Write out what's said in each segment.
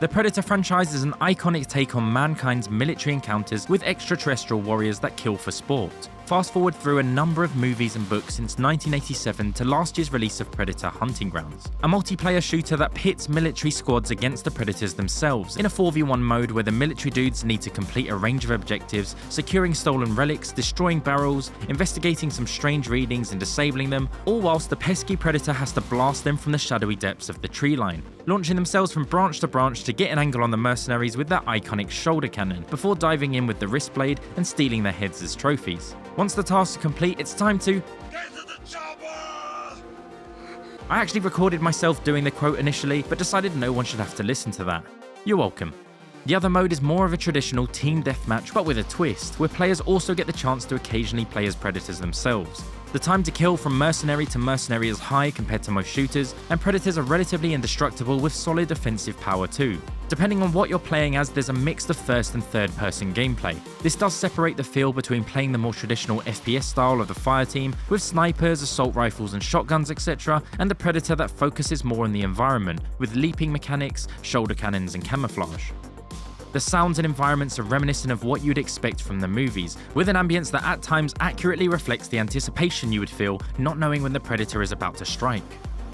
The Predator franchise is an iconic take on mankind's military encounters with extraterrestrial warriors that kill for sport. Fast forward through a number of movies and books since 1987 to last year's release of Predator Hunting Grounds, a multiplayer shooter that pits military squads against the Predators themselves in a 4v1 mode where the military dudes need to complete a range of objectives, securing stolen relics, destroying barrels, investigating some strange readings and disabling them, all whilst the pesky Predator has to blast them from the shadowy depths of the tree line, launching themselves from branch to branch to get an angle on the mercenaries with their iconic shoulder cannon, before diving in with the wrist blade and stealing their heads as trophies. Once the tasks are complete, it's time to get to the chopper! I actually recorded myself doing the quote initially, but decided no one should have to listen to that. You're welcome. The other mode is more of a traditional team deathmatch, but with a twist, where players also get the chance to occasionally play as Predators themselves. The time to kill from mercenary to mercenary is high compared to most shooters, and Predators are relatively indestructible with solid offensive power too. Depending on what you're playing as, there's a mix of first and third person gameplay. This does separate the feel between playing the more traditional FPS style of the fire team, with snipers, assault rifles and shotguns etc, and the Predator that focuses more on the environment, with leaping mechanics, shoulder cannons and camouflage. The sounds and environments are reminiscent of what you'd expect from the movies, with an ambience that at times accurately reflects the anticipation you would feel not knowing when the Predator is about to strike.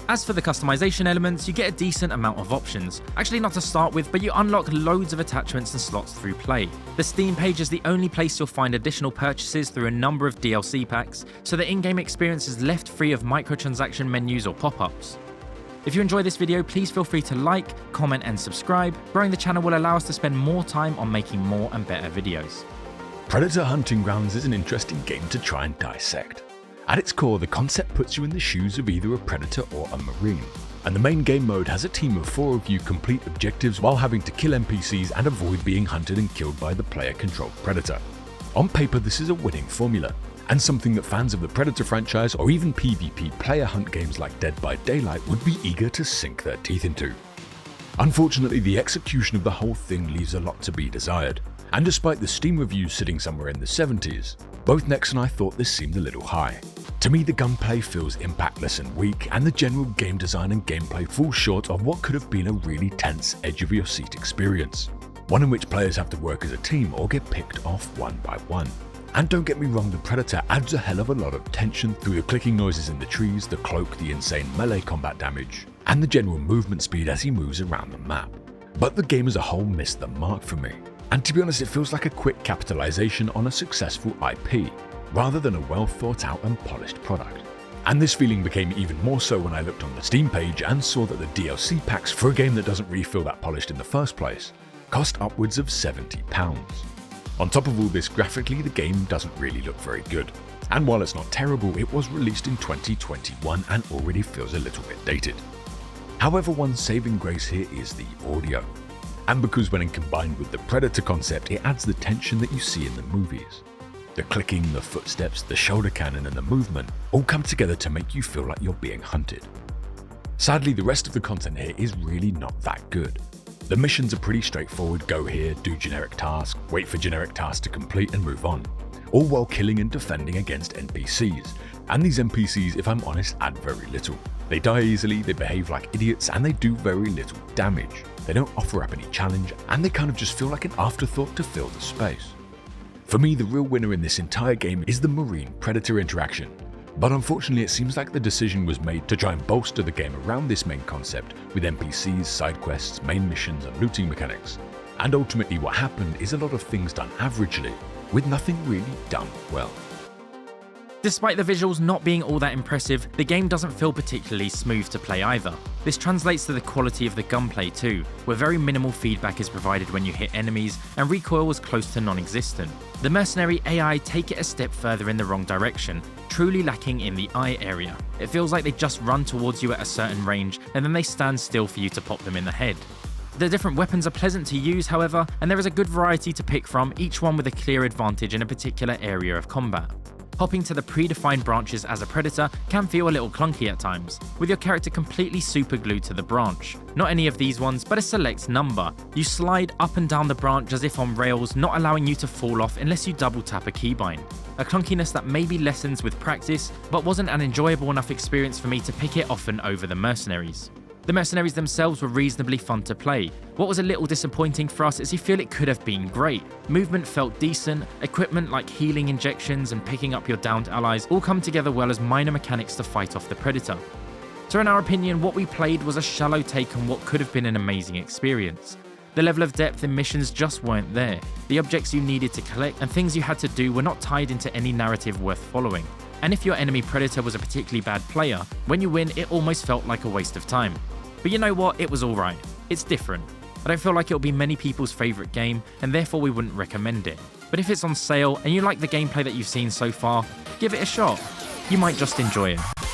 As for the customization elements, you get a decent amount of options. Actually not to start with, but you unlock loads of attachments and slots through play. The Steam page is the only place you'll find additional purchases through a number of DLC packs, so the in-game experience is left free of microtransaction menus or pop-ups. If you enjoy this video, please feel free to like, comment and subscribe. Growing the channel will allow us to spend more time on making more and better videos. Predator Hunting Grounds is an interesting game to try and dissect. At its core, the concept puts you in the shoes of either a Predator or a Marine. And the main game mode has a team of 4 of you complete objectives while having to kill NPCs and avoid being hunted and killed by the player-controlled Predator. On paper, this is a winning formula, and something that fans of the Predator franchise or even PvP player hunt games like Dead by Daylight would be eager to sink their teeth into. Unfortunately, the execution of the whole thing leaves a lot to be desired, and despite the Steam reviews sitting somewhere in the 70s, both Nex and I thought this seemed a little high. To me, the gunplay feels impactless and weak, and the general game design and gameplay fall short of what could have been a really tense, edge-of-your-seat experience, one in which players have to work as a team or get picked off one by one. And don't get me wrong, the Predator adds a hell of a lot of tension through the clicking noises in the trees, the cloak, the insane melee combat damage, and the general movement speed as he moves around the map. But the game as a whole missed the mark for me, and to be honest, it feels like a quick capitalization on a successful IP, rather than a well thought out and polished product. And this feeling became even more so when I looked on the Steam page and saw that the DLC packs for a game that doesn't really feel that polished in the first place cost upwards of £70. On top of all this, graphically the game doesn't really look very good, and while it's not terrible, it was released in 2021 and already feels a little bit dated. However, one saving grace here is the audio, and because when combined with the Predator concept, it adds the tension that you see in the movies. The clicking, the footsteps, the shoulder cannon and the movement all come together to make you feel like you're being hunted. Sadly, the rest of the content here is really not that good. The missions are pretty straightforward: go here, do generic tasks, wait for generic tasks to complete and move on, all while killing and defending against NPCs. And these NPCs, if I'm honest, add very little. They die easily, they behave like idiots, and they do very little damage. They don't offer up any challenge, and they kind of just feel like an afterthought to fill the space. For me, the real winner in this entire game is the Marine-Predator interaction. But unfortunately, it seems like the decision was made to try and bolster the game around this main concept with NPCs, side quests, main missions and looting mechanics. And ultimately what happened is a lot of things done averagely, with nothing really done well. Despite the visuals not being all that impressive, the game doesn't feel particularly smooth to play either. This translates to the quality of the gunplay too, where very minimal feedback is provided when you hit enemies, and recoil was close to non-existent. The mercenary AI take it a step further in the wrong direction, truly lacking in the eye area. It feels like they just run towards you at a certain range, and then they stand still for you to pop them in the head. The different weapons are pleasant to use, however, and there is a good variety to pick from, each one with a clear advantage in a particular area of combat. Hopping to the predefined branches as a Predator can feel a little clunky at times, with your character completely super glued to the branch. Not any of these ones, but a select number. You slide up and down the branch as if on rails, not allowing you to fall off unless you double tap a keybind. A clunkiness that maybe lessens with practice, but wasn't an enjoyable enough experience for me to pick it often over the Mercenaries. The Mercenaries themselves were reasonably fun to play. What was a little disappointing for us is you feel it could have been great. Movement felt decent, equipment like healing injections and picking up your downed allies all come together well as minor mechanics to fight off the Predator. So in our opinion, what we played was a shallow take on what could have been an amazing experience. The level of depth in missions just weren't there. The objects you needed to collect and things you had to do were not tied into any narrative worth following. And if your enemy Predator was a particularly bad player, when you win it almost felt like a waste of time. But you know what, it was alright. It's different. I don't feel like it'll be many people's favourite game, and therefore we wouldn't recommend it. But if it's on sale and you like the gameplay that you've seen so far, give it a shot. You might just enjoy it.